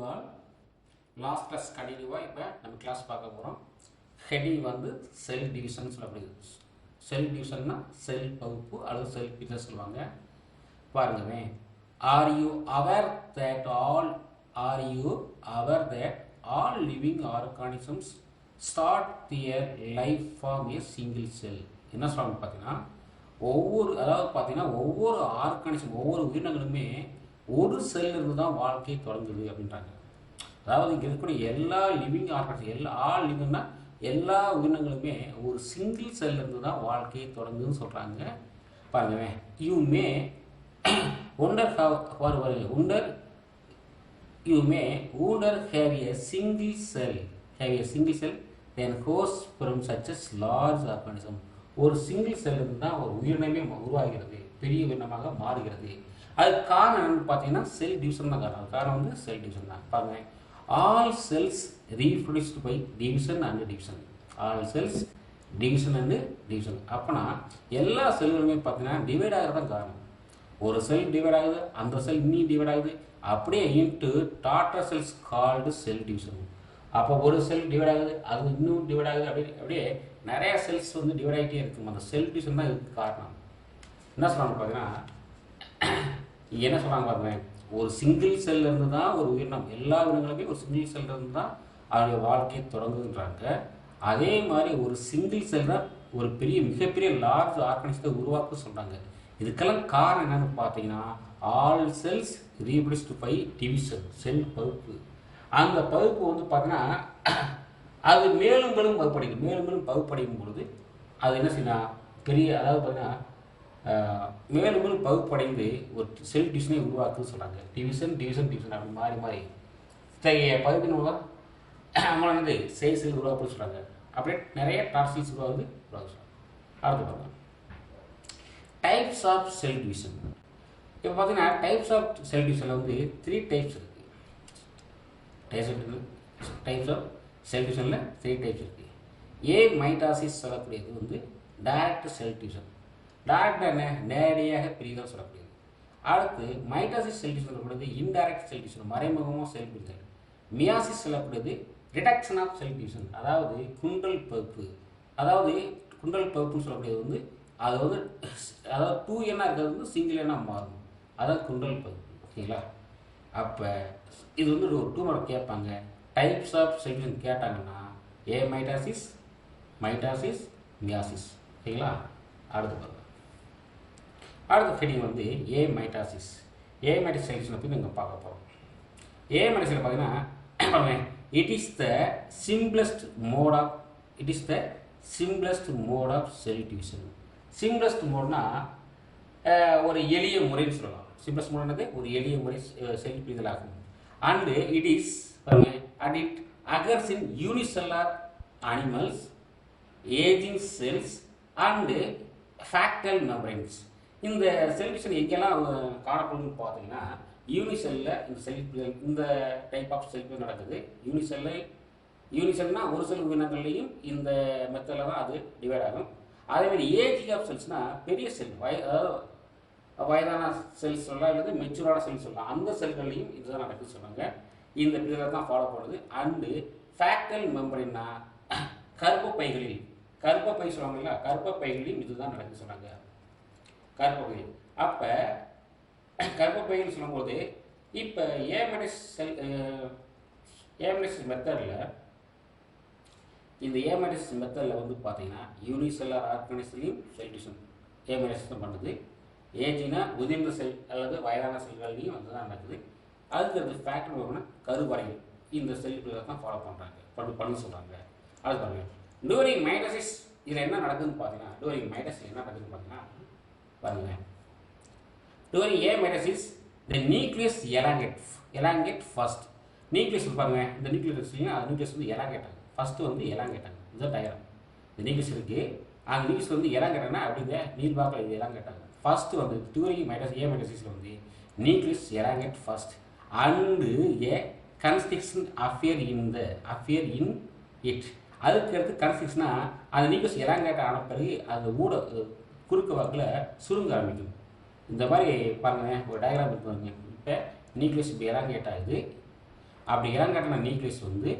All last class கண்டினியூவாக இப்போ நம்ம கிளாஸ் பார்க்க போகிறோம். ஹெடிங் வந்து செல் டிவிஷன் சொல்லப்படுது. செல் டிவிஷன்னா செல் பகுப்பு அல்லது செல் பிரிதல் சொல்லுவாங்க. பாருங்கவே, are you aware that all living organisms start their life from a single cell? என்ன சொல்கிறாங்க பார்த்தீங்கன்னா, ஒவ்வொரு ஆர்கானிசம், ஒவ்வொரு உயிரினங்களுமே ஒரு செல் இருந்து தான் வாழ்க்கை தொடங்குது அப்படின்றாங்க. அதாவது இங்கே இருக்கக்கூடிய எல்லா லிவிங் ஆர்கானிசம், ஆல் லிவிங்னா எல்லா உயிரினங்களுமே ஒரு சிங்கிள் செல் இருந்து தான் வாழ்க்கையை தொடங்குதுன்னு சொல்கிறாங்க. பாருங்க, you may wonder have a single cell then hosts from such a large organism. ஒரு சிங்கிள் செல் இருந்து தான் ஒரு உயிரினமே உருவாகிறது, பெரிய உயிரினமாக மாறுகிறது. அதுக்கு காரணம் என்னன்னு பார்த்தீங்கன்னா செல் டிவிஷன் தான் காரணம். காரணம் வந்து செல் டிவிஷன் தான். பாருங்க, all cells reproduced by division and division. All cells division and division. அப்போனா எல்லா செல்களுமே பார்த்தீங்கன்னா டிவைட் ஆகிறது தான் காரணம். ஒரு செல் டிவைட் ஆகுது, அந்த செல் இன்னும் டிவைட் ஆகுது, அப்படியே into daughter cells called cell division. அப்போ ஒரு செல் டிவைட் ஆகுது, அது இன்னும் டிவைட் ஆகுது, அப்படியே நிறைய செல்ஸ் வந்து டிவைட் ஆகிட்டே இருக்கும். அந்த செல் டிவிஷன் தான் இதுக்கு காரணம். என்ன சொல்கிறாங்க பார்த்தீங்கன்னா, என்ன சொல்கிறாங்க பாருங்க, ஒரு சிங்கிள் செல் இருந்து தான் ஒரு உயிரினம், எல்லா உயிரினங்களுமே ஒரு சிங்கிள் செல் இருந்து தான் அவருடைய வாழ்க்கையை தொடங்குன்றாங்க. அதே மாதிரி ஒரு சிங்கிள் செல் தான் ஒரு மிகப்பெரிய லார்ஜ் ஆர்கனைசத்தை உருவாக்க சொல்கிறாங்க. இதுக்கெல்லாம் காரணம் என்னன்னு பார்த்தீங்கன்னா, all cells reproduced by division, cell பகுப்பு. அந்த பகுப்பு வந்து பார்த்தீங்கன்னா அது மேலும் பகுப்படையும் பொழுது அது என்ன செய்யணும், அதாவது பார்த்தீங்கன்னா மேலும் பகுப்படைந்து ஒரு செல் டிவிஷனை உருவாக்குன்னு சொல்கிறாங்க. டிவிஷன் அப்படி மாறி இத்தகைய பகுப்பின் மூலம் நம்மளை வந்து செல் உருவாக்குன்னு சொல்கிறாங்க. அப்படியே நிறைய டார்சல்ஸ் உருவாக்க சொல்கிறாங்க. அடுத்து பாருங்க, டைப்ஸ் ஆஃப் செல் டிவிஷன். இப்போ பார்த்தீங்கன்னா டைப்ஸ் ஆஃப் செல் டிவிஷனில் வந்து 3 டைப்ஸ் இருக்குது. டைப்ஸ் ஆஃப் செல் டிவிஷனில் 3 டைப்ஸ் இருக்குது. மைட்டாசிஸ் சொல்லக்கூடியது வந்து டைரக்ட் செல் டிவிஷன். டைரக்ட் என்ன, நேரடியாக பிரிதல் சொல்லக்கூடியது. அடுத்து மைட்டாசிஸ் செல் டிவிஷன் சொல்லக்கூடியது இன்டைரக்ட் செல் டிவிஷன், மறைமுகமாக செல் பிரிதல். மியாசிஸ் சொல்லக்கூடியது ரிடக்ஷன் ஆஃப் செல் டிவிஷன், அதாவது குண்டல் பகுப்பு. குண்டல் பகுப்புன்னு சொல்லக்கூடியது வந்து அதாவது 2 எண்ணா இருக்கிறது வந்து சிங்கிள் எண்ணா மாறும், அதாவது குண்டல் பகுப்பு. ஓகேங்களா? அப்போ இது வந்து ஒரு 2 மார்க் கேட்பாங்க. டைப்ஸ் ஆஃப் செல் டிவிஷன் கேட்டாங்கன்னா மைட்டாசிஸ், மியாசிஸ். ஓகேங்களா? அடுத்து பாருங்க, அடுத்த ஹெடிங் வந்து மைட்டாசிஸ். மைட்டாசிஸ் செல் டிவிஷனை பற்றி நீங்கள் பார்க்க போகிறோம். மைட்டாசிஸில் பார்த்தீங்கன்னா it is the simplest mode of cell division. Simplest மோட்னா ஒரு எளிய முறைன்னு சொல்லலாம். சிம்பிளஸ்ட் மோட்னது ஒரு எளிய முறை செல் பிரிதல் ஆகும். And it occurs in unicellular animals, ageing cells and foetal membranes. இந்த செல் டிவிஷன் எங்கெல்லாம் காணப்படும்னு பார்த்தீங்கன்னா யூனிசெல்லில் இந்த டைப் ஆஃப் செல் பிரிதல் நடக்குது. யூனிசெல்னா ஒரு செல் உயிரினங்கள்லையும் இந்த மெத்தடில் தான் அது டிவைட் ஆகும். அதேமாதிரி ஏஜிங் ஆஃப் செல்ஸ்னால் பெரிய செல், அதாவது வயதான செல்ஸ் சொல்லலாம், அல்லது மெச்சூரான செல்ஸ் சொல்லலாம், அந்த செல்கள்லையும் இதுதான் நடக்குதுன்னு சொன்னாங்க. இந்த பிரிதலை தான் ஃபாலோ பண்ணுது. அண்டு ஃபேக்டல் மெம்பரேன்னா கர்ப்பப்பை சொல்லுவாங்கல்ல, கர்ப்பப்பைகளையும் இதுதான் நடக்குதுன்னு சொன்னாங்க. கர்ப்பப்பை. அப்போ கர்ப்பப்பைன்னு சொல்லும்போது இப்போ ஏமடைசிஸ் மெத்தடில் வந்து பார்த்தீங்கன்னா யூனிசெல்லார் ஆர்கனைசம்லையும் செல் டிவிஷன் ஏமடைசிஸ் தான் பண்ணுது. ஏஜினா முதிர்ந்த செல் அல்லது வயதான செல்கள்லையும் வந்து தான் நடக்குது. அதுக்கு ஃபேக்டர் பார்த்தீங்கன்னா கருவறைகள், இந்த செல் பிரிதலை தான் ஃபாலோ பண்ணுறாங்க, பண்ண சொல்கிறாங்க. அது பாருங்க, டூரிங் மைட்டாசிஸ் இதில் என்ன நடக்குதுன்னு பார்த்தீங்கன்னா, பாருங்க, during mitosis the nucleus elongate first. Nucleus பாருங்க, இந்த நியூக்ளியஸ் வந்து எலாங்கேட் ஆகும். ஃபர்ஸ்ட் வந்து எலாங்கேட் ஆகும். இதுதான் டயக்ராம். இந்த நியூக்ளியஸ் இருக்குது, அந்த நியூக்ளியஸ் வந்து எலாங்கேட் ஆகுனா அப்படிங்க நீர்வாக்கில் இது எலாங்கேட் ஆகும். ஃபர்ஸ்ட் வந்து டூரிங் மைட்டாசிஸில் வந்து nucleus elongate first and a construction appear in it. அதுக்கு அடுத்து கன்ஸ்ட்ரக்ஷனா அந்த நியூக்ளியஸ் எலாங்கேட் ஆன பிறகு அந்த குறுக்கு வாக்கில் சுருங்க ஆரம்பிக்கும். இந்த மாதிரி பாருங்க, ஒரு டயக்ராம் இருக்குங்க. இப்போ நியூக்ளியஸ் இப்போ எலாங்கேட் ஆகுது, அப்படி இளங்கட்டின நியூக்ளியஸ் வந்து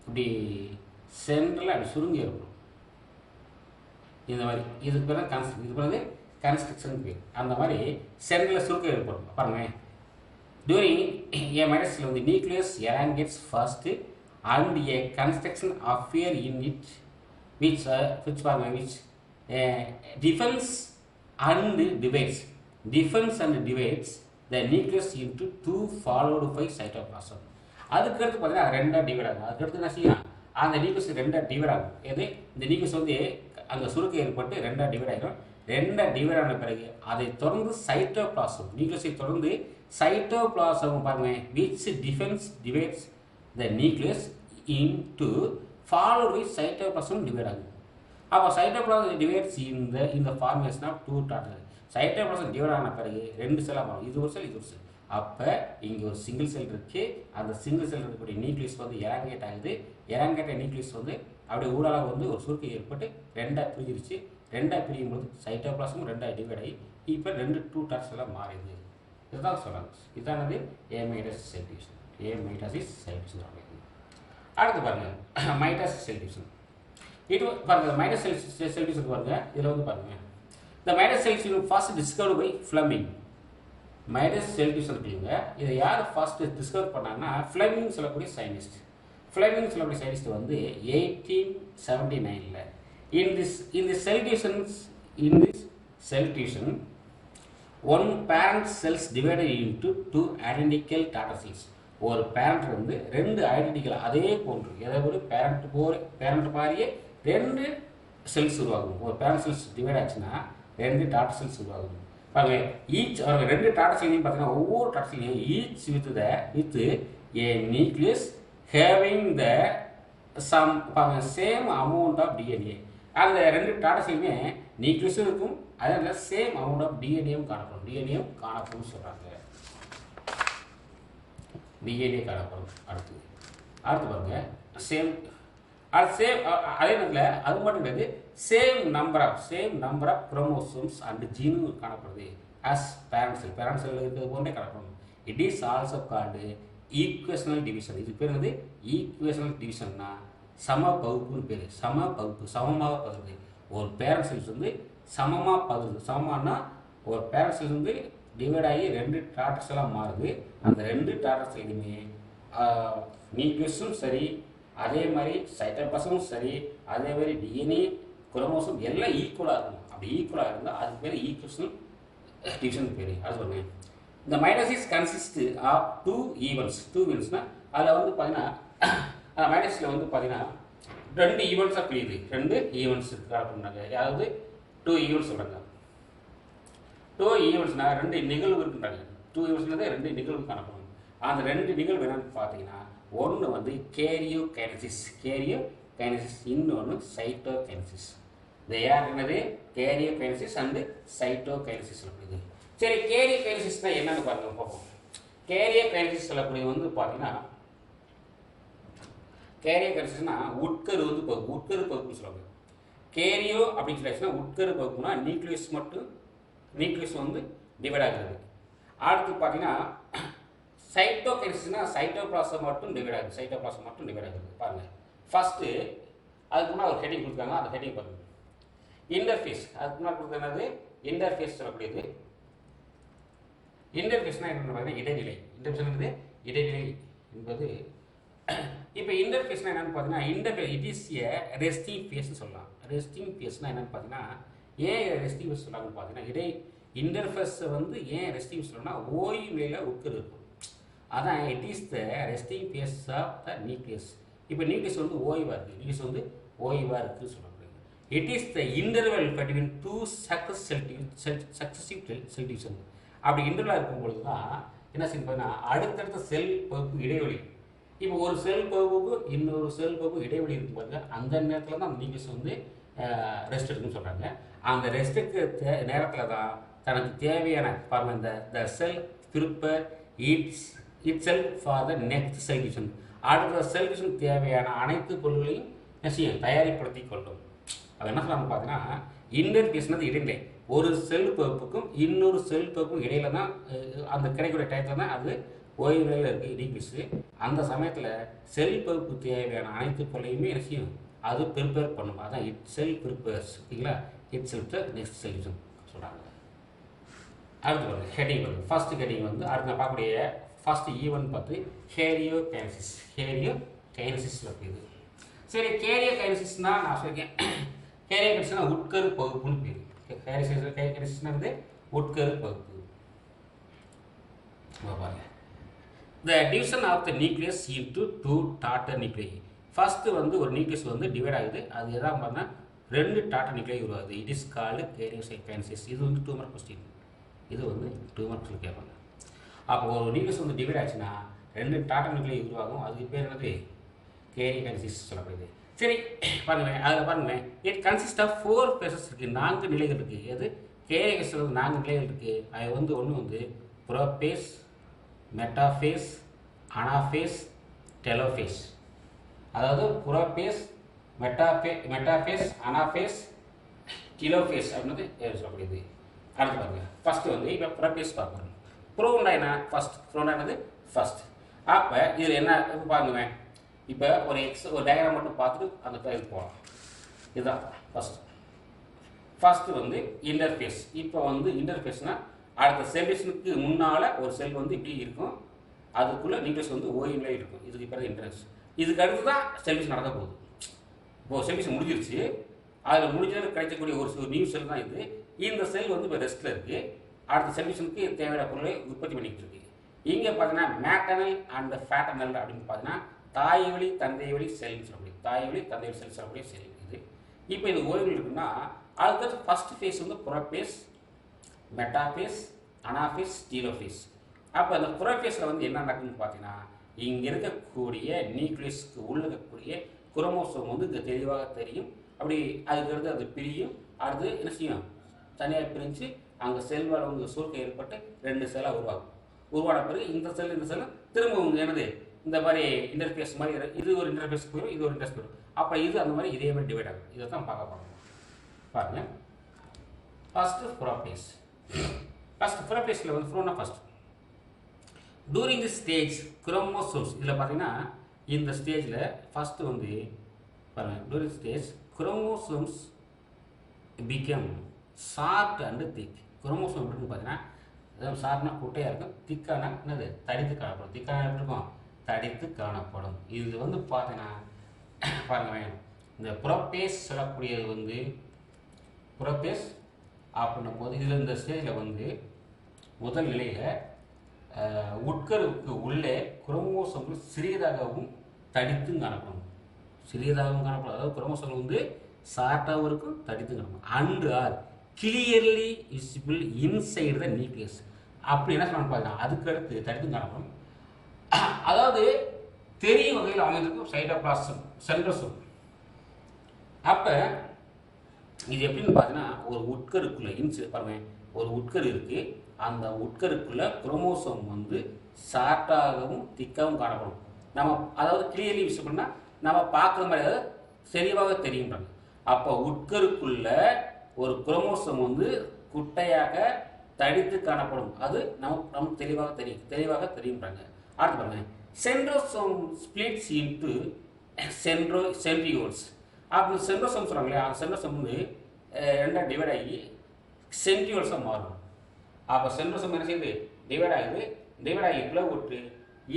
இப்படி சென்டரில் அப்படி சுருங்கி இருக்கும். இந்த மாதிரி இதுக்கு பேர் இது பேர் கன்ஸ்ட்ரக்ஷன் பேர். அந்த மாதிரி சென்டரில் சுருக்கம் ஏற்படும். பாருங்க, டியூரிங் ஏ மைட்டசிஸில் வந்து nucleus elongates first and a construction appear in it which பாருங்க which defends and divides the nucleus into two followed by cytoplasm. அதுக்கடுத்து பார்த்தீங்கன்னா ரெண்டாக டிவைட் ஆகும். அதுக்கடுத்து என்ன செய்யும், அந்த நியூக்ளியஸ் ரெண்டாக டிவைட் ஆகும். எது இந்த நியூக்ளியஸ் வந்து அங்கே சுருக்கம் ஏற்பட்டு ரெண்டாக டிவைட் ஆகிடும். ரெண்டாக டிவைட் ஆன பிறகு அதை தொடர்ந்து சைட்டோபிளாசம், நியூக்ளியஸை தொடர்ந்து சைட்டோபிளாசம் பாருங்க which divides the nucleus into followed by cytoplasm divide ஆகும். அப்போ சைட்டோபிளாசம் டிவைட்ஸ் இந்த formation of two daughter. Cytoplasm divide ஆன பிறகு ரெண்டு செல்லாக மாறும். இது ஒரு செல், இது ஒரு செல். அப்போ இங்கே ஒரு சிங்கிள் செல் இருக்குது. அந்த சிங்கிள் செல் இருக்கக்கூடிய நியூக்ளியஸ் வந்து எலாங்கேட் ஆகுது. எலாங்கேட்ட நியூக்ளியஸ் வந்து அப்படியே ஊடாக வந்து ஒரு சுருக்கம் ஏற்பட்டு ரெண்டாக பிரிஞ்சிருச்சு. ரெண்டாக பிரியும் போது சைட்டோபிளாசமும் ரெண்டாக டிவைட் ஆகி இப்போ ரெண்டு டூ டாட்டர்ஸ் எல்லாம் மாறிடுது. இதுதான் சொல்கிறாங்க. இதுதானது amitosis cell division. Amitosis cell division அப்படின்னு. அடுத்து பாருங்கள் மைட்டாசிஸ் செல் டிவிஷன். இது பாருங்கள் மைட்டஸ் செல் டிவிஷன் பாருங்கள். இதில் வந்து பாருங்கள் இந்த mitosis cell division first discovered by Flemming. Mitosis cell division இருக்குங்க. இதை யார் ஃபர்ஸ்ட் டிஸ்கவர் பண்ணாங்கன்னா ஃப்ளமிங் சொல்லக்கூடிய சயின்டிஸ்ட். ஃப்ளமிங் சொல்லக்கூடிய சயின்டிஸ்ட் வந்து 1879 in this cell division one parent cells divided into two identical daughter cells. ஒரு பேரண்ட் வந்து ரெண்டு ஐடென்டிக்கல் அதே போன்று ஏதாவது ஒரு பேரண்ட் மாதிரியே ரெண்டு செல்ஸ் உருவாகும். ஒரு பேரண்ட் செல்ஸ் டிவைட் ஆச்சுன்னா ரெண்டு டாட்டர் செல்ஸ் உருவாகும். பாருங்க ஈச் அவங்க ரெண்டு டாட்டர் செல்லையும் பார்த்தீங்கன்னா ஒவ்வொரு டாட்டர் செல்லையும் each with a nucleus having the sum பாருங்க சேம் அமௌண்ட் ஆஃப் டிஎன்ஏ. அந்த ரெண்டு டாட்டர் செல்லுமே நியூக்ளியஸும் இருக்கும், அதனால சேம் அமௌண்ட் ஆஃப் டிஎன்ஏவும் காணப்படும். டிஎன்ஏவும் காணப்படும் சொல்கிறாங்க. டிஎன்ஏ காணப்படும். அடுத்து பாருங்க சேம் அதே நேரத்தில் அது மட்டும் கிடையாது, same number of chromosomes and ஜீனும் காணப்படுது. அஸ் பேரண்ட் செல் இருக்கிறது போன்றே காணப்படும். It is also called equational division. இது பேர் வந்து ஈக்குவேஷனல் டிவிஷன்னா சம பகுப்புன்னு பேர். சமமாக பகுது. ஒரு பேரண்ட் செல்ஸ் வந்து சமமாக பகுது. சமமானா ஒரு பேரண்ட் செல்ஸ் வந்து டிவைட் ஆகி ரெண்டு டாட்டர்ஸ் எல்லாம் மாறுது. அந்த ரெண்டு டாட்டர்ஸ் எதுவுமே நியூக்ளியஸும் சரி, அதே மாதிரி சைட்டோபிளாசமும் சரி, அதே மாதிரி டிஎன்ஏ குரோமோசோம் எல்லாம் ஈக்குவலாக இருக்கும். அப்படி ஈக்குவலாக இருந்தால் அதுக்கு பேர் ஈக்குவேஷனல் டிவிஷன் பேர். அது சொல்லுங்கள். இந்த மைட்டோசிஸ் கன்சிஸ்ட் ஆஃப் டூ ஈவெண்ட்ஸ்னால் அதில் வந்து பார்த்தீங்கன்னா அந்த மைட்டோசிஸில் வந்து பார்த்தீங்கன்னா ரெண்டு ஈவெண்ட்ஸாக பிரியுது. ரெண்டு ஈவெண்ட்ஸ் இருக்கு அப்படின்னாங்க. அதாவது டூ ஈவெண்ட்ஸ் சொல்கிறாங்க. டூ ஈவெண்ட்ஸ்னால் ரெண்டு நிகழ்வு இருக்குன்றாங்க. டூ ஈவெண்ட்ஸ்னாலே ரெண்டு நிகழ்வு காணப்படும். அந்த ரெண்டு நிகழ்வு என்னன்னு பார்த்தீங்கன்னா ஒன்று வந்து கேரியோகைனசிஸ், இன்னொன்று சைட்டோகைனசிஸ். இந்த யார் என்னது கேரியோகைனசிஸ் அண்டு சைட்டோகைனசிஸ் சொல்லப்படுது. சரி, கேரியோகைனசிஸ்னால் என்னன்னு பாருங்க பார்ப்போம். கேரியோகைனசிஸ் சொல்லக்கூடிய வந்து பார்த்தீங்கன்னா கேரியோகைனசிஸ்னா உட்கரு வந்து உட்கரு பகுப்புன்னு சொல்லுவாங்க. கேரியோ அப்படின்னு சொல்லிச்சுன்னா உட்கரு பகுப்புனா நியூக்ளியஸ் வந்து டிவைட் ஆகுது. அடுத்து பார்த்தீங்கன்னா சைட்டோகைனசிஸ்னா சைட்டோபிளாசம் மட்டும் டிவைட் ஆகுது. பாருங்கள் ஃபஸ்ட்டு அதுக்கு முன்னாடி ஒரு ஹெட்டிங் கொடுத்தாங்க. அந்த ஹெட்டிங் பாருங்க. இன்டர்ஃபேஸ் அதுக்கு முன்னாடி கொடுத்தது என்னது இன்டர்ஃபேஸ் சொல்லக்கூடியது. இன்டர்ஃபேஸ்னால் என்னென்னு பார்த்தீங்கன்னா இடைநிலை. இடைநிலை என்பது இப்போ இன்டர்ஃபேஸ்னால் என்னென்னு பார்த்தீங்கன்னா இட் இஸ் ஏ ரெஸ்டிங் ஃபேஸ்ன்னு சொல்லலாம். ரெஸ்டிங் ஃபேஸ்னால் என்னென்னு பார்த்தீங்கன்னா ஏன் ரெஸ்டிங் ஃபேஸ் சொல்லலாம்னு பார்த்தீங்கன்னா இன்டர்ஃபேஸை வந்து ஏன் ரெஸ்டிங் சொல்லணும்னா ஓய்வு நிலையில் உட்கரு இருக்கும். அதான் it is the resting phase of the nucleus. இப்போ நியூக்ளியஸ் வந்து ஓய்வாக இருக்குன்னு சொல்லப்படுது. It is the interval between two successive cell division. அப்படி இன்டர்வலாக இருக்கும்பொழுது தான் என்ன செய்யணும் பார்த்தீங்கன்னா அடுத்தடுத்த செல் பகுப்பு இடைவெளி. இப்போ ஒரு செல் பகுப்புக்கு இன்னொரு செல் பகுப்பு இடைவெளி இருக்கும் பாருங்க. அந்த நேரத்தில் தான் நியூக்ளியஸ் வந்து ரெஸ்ட் எடுக்குன்னு சொல்கிறாங்க. அந்த ரெஸ்ட்டுக்கு நேரத்தில் தான் தனக்கு தேவையான பாருங்க இந்த cell prepare it cell for the next cell division. அடுத்த செல் டிவிஷன் தேவையான அனைத்து பொருள்களையும் நிச்சயம் தயாரிப்படுத்தி கொள்ளும். அது என்ன சொல்கிறாங்க பார்த்தீங்கன்னா இன்டர்ஃபேஸ்னது இடைநிலை. ஒரு செல் பகுப்புக்கும் இன்னொரு செல் பகுப்புக்கும் இடையில தான் அந்த கிடைக்கக்கூடிய டயத்தில் தான் அது ஓய்வு நிலையில் இருக்குது நியூக்ளியஸ். அந்த சமயத்தில் செல் பகுப்பு தேவையான அனைத்து பொருளையுமே என்ன செய்யும், அது ப்ரிப்பேர் பண்ணும். அதான் இட் செல் ப்ரிப்பேர்ஸ். ஓகேங்களா, இட் செல் நெக்ஸ்ட் செல்யூஷன் சொல்கிறாங்க. அடுத்து பாருங்க ஹெட்டிங் பாருங்க. ஃபர்ஸ்ட் ஹெட்டிங் வந்து அடுத்து நான் பார்க்கக்கூடிய ஃபர்ஸ்ட் ஈவெண்ட் பார்த்து ஹேரியோ கைனசிஸ். ஹேரியோ கைனசிஸில் இருக்குது. சரி, கேரியோ கைனசிஸ்னா நான் சொல்லியிருக்கேன். கேரியோ கைனசிஸ்னா உட்கரு பகுப்புன்னு பேர். கேரியோ கைனசிஸ்னா வந்து உட்கரு பகுப்பு. பாருங்க, the division of the nucleus into two daughter nuclei. First வந்து ஒரு நியூக்ளியஸ் வந்து டிவைட் ஆகுது. அது எதாவது பார்த்தா 2 டாட்டர் நியூக்ளியை உருவாகுது. It is called கேரியோ kinesis. இது வந்து 2 மார்க் கொஸ்டின். இது வந்து 2 மார்க்ஸில் கேட்பாங்க. அப்போ ஒரு நியூக்ளியஸ் வந்து டிவைட் ஆச்சுன்னா 2 டாட்டர் நியூக்ளியை உருவாகும். அதுக்கு பேர் என்னது, கேரியோ கைனசிஸ் சொல்லப்படுது. சரி பாருங்க, அதில் பாருங்க, இட் கன்சிஸ்ட் ஆஃப் 4 ஃபேஸஸ் இருக்குது. 4 நிலைகள் இருக்குது. எது கேரியோ கைனசிஸ் 4 நிலைகள் இருக்குது. அது வந்து ஒன்று வந்து புரோபேஸ், மெட்டாஃபேஸ், அனாஃபேஸ், டெலோஃபேஸ். அதாவது புரோபேஸ், மெட்டாஃபேஸ், அனாஃபேஸ், டெலோஃபேஸ் அப்படின்னு சொல்லக்கூடியது. அடுத்து பாருங்க, ஃபர்ஸ்ட் வந்து இப்போ புரோபேஸ் பார்க்கணும். ப்ரோன்னா என்ன, ஃபர்ஸ்ட். ப்ரோன்னா என்னது, ஃபர்ஸ்ட். அப்போ இதில் என்ன பாருங்க, இப்போ ஒரு டயக்ராம் மட்டும் பார்த்துட்டு அந்த பேருக்கு போகலாம். இதுதான் ஃபர்ஸ்ட் வந்து இன்டர்ஃபேஸ். இப்போ வந்து இன்டர்ஃபேஸ்னா அடுத்த செல்லுக்கு முன்னால் ஒரு செல் வந்து இப்படி இருக்கும். அதுக்குள்ளே நியூக்ளியஸ் வந்து ஓய்வில் இருக்கும். இதுக்கு பேர் இன்டர்ஃபேஸ். இதுக்கு அடுத்து தான் செல்ஃபிஷ் நடக்க போகுது. இப்போது செல்ஃபிஷ் முடிஞ்சிருச்சு. அதில் முடிஞ்சது கிடைக்கக்கூடிய ஒரு நியூ செல் தான் இது. இந்த செல் வந்து இப்போ ரெஸ்ட்டில் இருக்குது. அடுத்த செல்ஃபிஷனுக்கு தேவையான பொருளை உற்பத்தி பண்ணிக்கிட்டு இருக்கு. இங்கே பார்த்தீங்கன்னா மேட்டர்னல் அண்ட் ஃபேட்டர்னல் அப்படின்னு பார்த்தீங்கன்னா தாய் வழி தந்தை வழி செல் சொல்லக்கூடிய, தாய் வழி தந்தை வழி செல் சொல்லக்கூடிய செல் இது. இப்போ இது ஓய்வில் இருக்குன்னா அதுக்கு ஃபர்ஸ்ட் ஃபேஸ் வந்து புரோபேஸ், மெட்டாஃபேஸ், அனாஃபேஸ், டீலோஃபேஸ். அப்போ அந்த புரோபேஸில் வந்து என்ன நடக்குதுன்னு பார்த்தீங்கன்னா, இங்கே இருக்கக்கூடிய நியூக்ளியஸ்க்கு உள்ள இருக்கக்கூடிய குரோமோசோம் வந்து இங்கே தெளிவாக தெரியும். அப்படி அதுக்கடுத்து அது பிரியும். அடுத்து என்ன செய்யும், தனியாக பிரிஞ்சு அங்கே செல்வால் வந்து சுருக்கம் ஏற்பட்டு 2 செல்லாக உருவாகும். உருவான பிறகு இந்த செல் திரும்ப என்னது இந்த மாதிரி இன்டர்ஃபேஸ் மாதிரி, இது ஒரு இன்டர்ஃபேஸ் போயிடும், இது ஒரு இன்டர்ஃபேஸ் போயிடும். அப்போ இது அந்த மாதிரி இதே மாதிரி டிவைட் ஆகும். இதை தான் பார்க்க போகிறோம். பாருங்க, ஃபர்ஸ்ட் புரோபேஸ். ஃபர்ஸ்ட் புரோபேஸில் வந்து ப்ரோனா first. During the stage chromosomes, இதில் பார்த்தீங்கன்னா இந்த ஸ்டேஜில் ஃபர்ஸ்ட் வந்து பாருங்கள், during stage chromosomes become short and thick. Chromosome எப்படின்னு பார்த்தீங்கன்னா ஷார்ட்னா குட்டையாக இருக்கும், திக்கான என்னது தடித்து காணப்படும். திக்கான எப்படி இருக்கும், தடித்து காணப்படும். இது வந்து பார்த்தீங்கன்னா பாருங்க, இந்த புரோபேஸ் சொல்லக்கூடியது வந்து புரோபேஸ் அப்படின்னும் போது இதில் இந்த ஸ்டேஜில் வந்து முதல் நிலையில் உட்கருவுக்கு உள்ளே குரோமோசோம்கள் சிறியதாகவும் தடித்தும் காணப்படும். சிறியதாகவும் காணப்படும். அதாவது குரோமோசோம்கள் வந்து ஷார்ட்டாகவும் இருக்கும், தடித்தும் காணப்படும். And R clearly visible inside the nucleus. அப்படி என்ன சொல்லணும் பார்த்தீங்கன்னா அதுக்கு அடுத்து தடித்தும் காணப்படும். அதாவது தெரியும் வகையில் அமைந்திருக்கும் சைட்டோபிளாசம், சென்ட்ரோசோம். அப்போ இது எப்படின்னு பார்த்தீங்கன்னா ஒரு உட்கருக்குள்ள பாருங்க, ஒரு உட்கரு இருக்கு. அந்த உட்கருக்குள்ள குரோமோசோம் வந்து ஷார்ட்டாகவும் திக்காகவும் காணப்படும். நம்ம அதாவது கிளியர்லி விசிபிள்னா நம்ம பார்க்குற மாதிரி, அதாவது தெளிவாக தெரியுன்றாங்க. அப்போ உட்கருக்குள்ள ஒரு குரோமோசோம் வந்து குட்டையாக தடித்து காணப்படும். அது நமக்கு தெளிவாக தெரியுன்றாங்க. அடுத்து பாருங்க, சென்ட்ரோசோம் ஸ்பிளிட்ஸ் இன்டு சென்ட்ரியோல்ஸ். அப்போ சென்ட்ரோசோம் சொல்கிறாங்களே, அந்த சென்ட்ரோசோம் வந்து 2ஆக டிவைட் ஆகி சென்ட்ரியோல்ஸாக மாறும். அப்போ சென்ட்ரோசோம் என்ன செய்யுது, டிவைட் ஆகி பிளவுற்று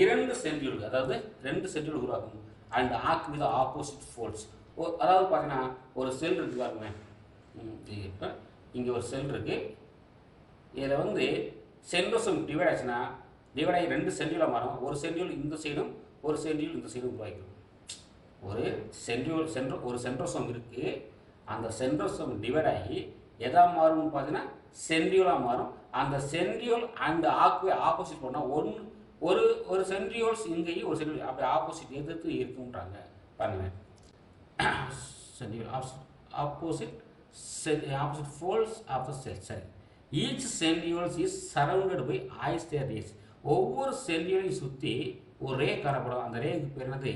2 சென்ட்ரியோல், அதாவது 2 சென்ட்ரியோல் உருவாகும். அண்ட் ஆக் வித் ஆப்போசிட் ஃபோல்ட்ஸ். அதாவது பார்த்தீங்கன்னா ஒரு செல் இருக்குது பாருங்க, இப்போ இங்கே ஒரு செல் இருக்குது. இதில் வந்து சென்ட்ரோசோம் டிவைட் ஆச்சுன்னா டிவைட் ஆகி 2 சென்ட்ரியோலாக மாறும். ஒரு சென்ட்ரியோல் இந்த சைடும், ஒரு சென்ட்ரியோல் இந்த சைடும் உருவாக்கிடும். ஒரு சென்ட்ரோசோம் இருக்குது. அந்த சென்ட்ரோசோம் டிவைட் ஆகி எதா மாறும்னு பார்த்தீங்கன்னா சென்ட்ரியோலாக மாறும். அந்த சென்ட்ரியோல் அண்ட் ஆக்வே ஆப்போசிட் பண்ணால் ஒரு சென்ட்ரியோல்ஸ் இங்கேயும் ஒரு சென்ட்ரியோல் அப்படி ஆப்போசிட் எதிர்த்து இருக்குன்றாங்க. பாருங்க, centriole opposite folds of the cell. Each centriole is surrounded by austere rays. ஒவ்வொரு சென்ட்ரியோலையும் சுற்றி ஒரு ரே காணப்படும். அந்த ரேக்கு பேர் என்னது,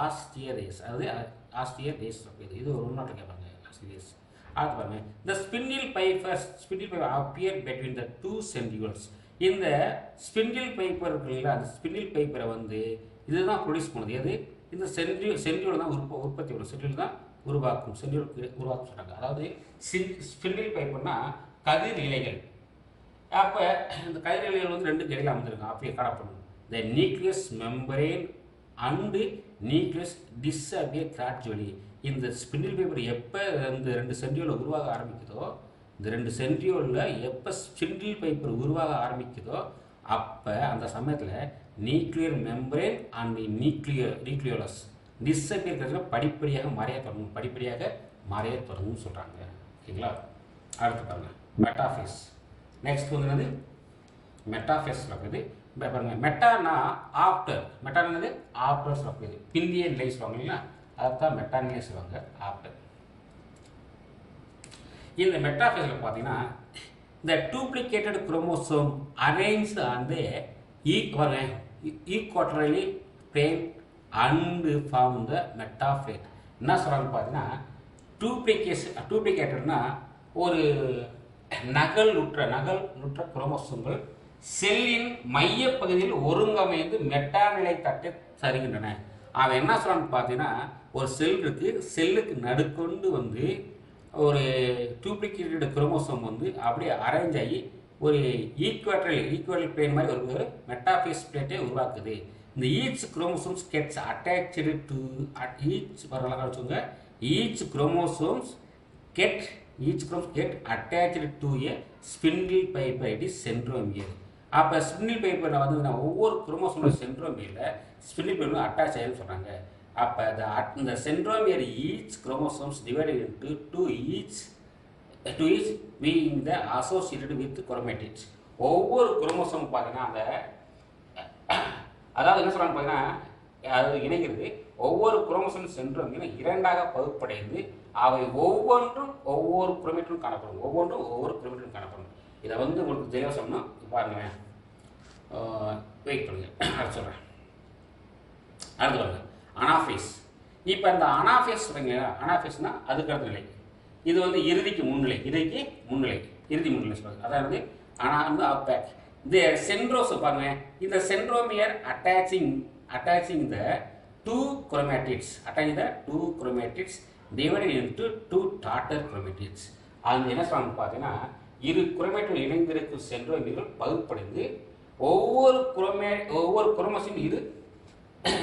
ஆஸ்டியர் ரேஸ். அதாவது ஆஸ்டியர் ரேஸ். இது ஒரு உள்நாட்டில் கேட்பாங்க, ஆஸ்டியர் ரேஸ். அடுத்து பாருங்க, the spindle fiber appear between the 2 centrioles. இந்த ஸ்பிண்டில் பைப்பர் இருக்குல்ல, அந்த ஸ்பிண்டில் பைப்பரை வந்து இதுதான் ப்ரொடியூஸ் பண்ணுது. எது? இந்த சென்ட்ரியோல் தான் உற்பத்தி வரும். சென்ட்ரியோல் தான் உருவாக்கும். சென்ட்ரியோல் உருவாக்கும் சொல்கிறாங்க. அதாவது ஸ்பிண்டில் பைப்பர்னா கதிர் இலைகள். அப்போ இந்த கதிர் இலைகள் வந்து ரெண்டு இடையில அமைஞ்சிருக்கும். அப்படியே காணப்படும். த nucleus membrane and nucleus disappear gradually. இந்த ஸ்பிண்டில் பைப்பர் எப்போ இந்த ரெண்டு சென்ட்ரியோல் உருவாக ஆரம்பிக்குதோ, இந்த ரெண்டு சென்ட்ரியோலில் எப்போ ஸ்பிண்டில் பைப்பர் உருவாக ஆரம்பிக்குதோ அப்போ அந்த சமயத்தில் nuclear membrane and nucleolus disappear படிப்படியாக மறைய தொடங்கும். படிப்படியாக மறைய தொடங்கும்னு சொல்கிறாங்க. ஓகேங்களா? அடுத்து பாருங்கள் மெட்டாஃபேஸ். நெக்ஸ்ட் வந்து என்னது? மெட்டாஃபேஸ் இருக்குது. பாருங்க, மெட்டானா ஆஃப்டர். மெட்டானது ஆஃப்டர் சொல்லுது. பிந்திய நிலை சொல்லுவாங்க இல்லைங்களா, அதுதான் மெட்டானிலே சொல்லுவாங்க, ஆஃப்டர். இந்த மெட்டாஃபேஸில் பார்த்தீங்கன்னா இந்த டூப்ளிகேட்டட் குரோமோசோம் அரேஞ்ச் அந்த ஈக்வாட்டரலி பிளேன் அண்ட் ஃபார்ம் த மெட்டாஃபேட். என்ன சொல்கிறாங்க பார்த்தீங்கன்னா, டூப்ளிகேட்டட்னா ஒரு நகலுற்ற குரோமோசோம்கள் செல்லின் மையப்பகுதியில் ஒருங்கமைந்து மெட்டாநிலை தட்டை தருகின்றன. அவன் என்ன சொல்றான்னு பார்த்தீங்கன்னா, ஒரு செல் இருக்கு, செல்லுக்கு நடுக்கொண்டு வந்து ஒரு டூப்ளிகேட்டட் குரோமோசோம் வந்து அப்படியே அரேஞ்ச் ஆகி ஒரு ஈக்குவல் பிளேன் மாதிரி ஒரு மெட்டாஃபேஸ் பிளேட்டை உருவாக்குது. இந்த each chromosomes gets attached to each வச்சுங்க. Each chromosomes get attached to a spindle fiber. It is centromere. அப்போ ஸ்பிண்டில் பைப்பரில் வந்து ஒவ்வொரு குரோமோசோமோட சென்ட்ரோமியரில் ஸ்பிண்டில் பைப்பர் அட்டாச் ஆகின்னு சொல்கிறாங்க. அப்போ இந்த centromere each chromosomes divided into two each being the associated with chromatids. ஒவ்வொரு குரோமோசோம் பார்த்தீங்கன்னா அந்த அதாவது என்ன சொல்கிறாங்க பார்த்தீங்கன்னா, அது இணைகிறது. ஒவ்வொரு குரோமோசோம் சென்ட்ரோமியரும் இரண்டாக பகுப்படைந்து அவை ஒவ்வொன்றும் ஒவ்வொரு குரோமேட்டிலும் காணப்படும். ஒவ்வொரு குரோமேட்டிலும் காணப்படும். இதை வந்து உங்களுக்கு தெளிவாக சொல்லணும். பாருங்களேன், வெயிட் பண்ணுங்க, அடுத்து சொல்கிறேன். அடுத்து பாருங்க, அனாஃபேஸ். இப்போ இந்த அனாஃபேஸ் சொல்கிறீங்களா, அனாஃபேஸ்னா அதுக்கு அடுத்த நிலை. இது வந்து இறுதி முன்னிலை சொல்லுவாங்க. அதாவது வந்து அபேக். இந்த சென்ட்ரோஸ் பாருங்க, இந்த centromere attaching the two chromatids divided into two daughter chromatids. அது என்ன சொல்றாங்க பார்த்தீங்கன்னா, இரு குரோமேட்டில் இணைந்திருக்கும் சென்ட்ரோமியர்கள் பகுப்படைந்து ஒவ்வொரு குரோமோசோம்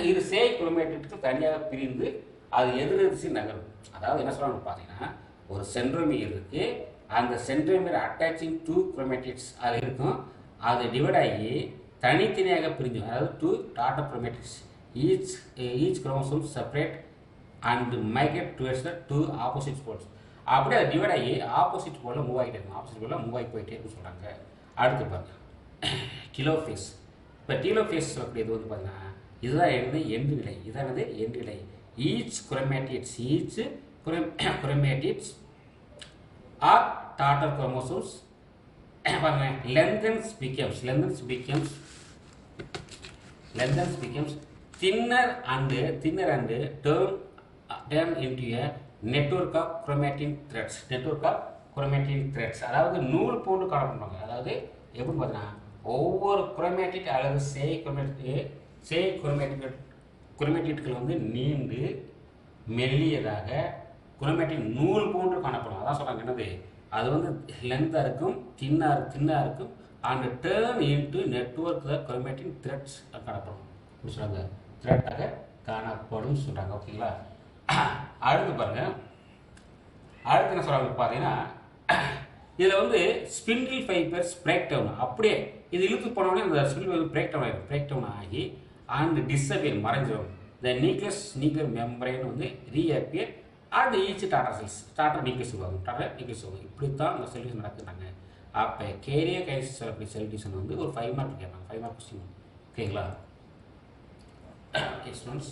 இரு சேய் குரோமேட்டிற்கு தனியாக பிரிந்து அது எதிர்த்து நகரும். அதாவது என்ன சொல்றாங்க பார்த்தீங்கன்னா, ஒரு சென்ட்ரோமியர் இருக்கு, அந்த சென்ட்ரோமியர் அட்டாச்சிங் டூ குரோமேட்டிட்ஸ் அது இருக்கும். அது டிவைட் ஆகி தனித்தனியாக பிரிஞ்சு, அதாவது two daughter chromatids each chromosome separate and migrate towards the two opposite poles. அப்படியே அது டிவைட் ஆகி ஆப்போசிட் போலில் மூவ் ஆகிட்டே இருக்கும். ஆப்போசிட் போலில் மூவ் ஆகி போயிட்டே இருக்குன்னு சொல்கிறாங்க. அடுத்து பாருங்க, டிலோஃபேஸ். இப்போ டிலோஃபேஸ் சொல்லக்கூடியது வந்து பார்த்தீங்கன்னா, இதுதான் எண்டு நிலை. எண்டு நிலை. Each chromatids R daughter chromosomes பாருங்க lengthens becomes thinner and turn into a network of chromatin threads. அதாவது நூல் போன்று காணப்படுவாங்க. அதாவது எப்படி பார்த்தீங்கன்னா, ஒவ்வொரு குரோமேட்டிட் அல்லது குரோமேட்டிட்கள் வந்து நீண்டு மெல்லியதாக குரோமேட்டிக் நூல் போன்று காணப்படும். அதான் சொல்கிறாங்க என்னது, அது வந்து லென்த்தாக இருக்கும், தின்னாக இருக்கும். And turn into network the chromatin threads காணப்படும். அப்படி சொல்கிறாங்க, த்ரெட்டாக காணப்படும் சொல்கிறாங்க. ஓகேங்களா? அடுத்து பாருங்க, அடுத்து என்ன சொல்கிறாங்க பார்த்தீங்கன்னா, இதில் வந்து ஸ்பிண்டில் ஃபைபர்ஸ் பிரேக் டவுன். அப்படியே இது இழுத்து போனோடனே இந்த ஸ்பிண்டில் ஃபைபர் பிரேக் டவுன் ஆகி அண்ட் டிஸ்அப்பியர் மறைஞ்சிடும். த நியூக்ளியர் மெம்பரேன் வந்து reappear and each daughter nucleus உருவாகும். இப்படித்தான் இந்த செல்யூஷன் நடக்குறாங்க. அப்போ கேரியோகைனசிஸ் சொல்லக்கூடிய செல்யூஷன் வந்து ஒரு 5 மார்க் கேட்பாங்க. 5 மார்க் கொஸ்டின். ஓகேங்களா? Okay students.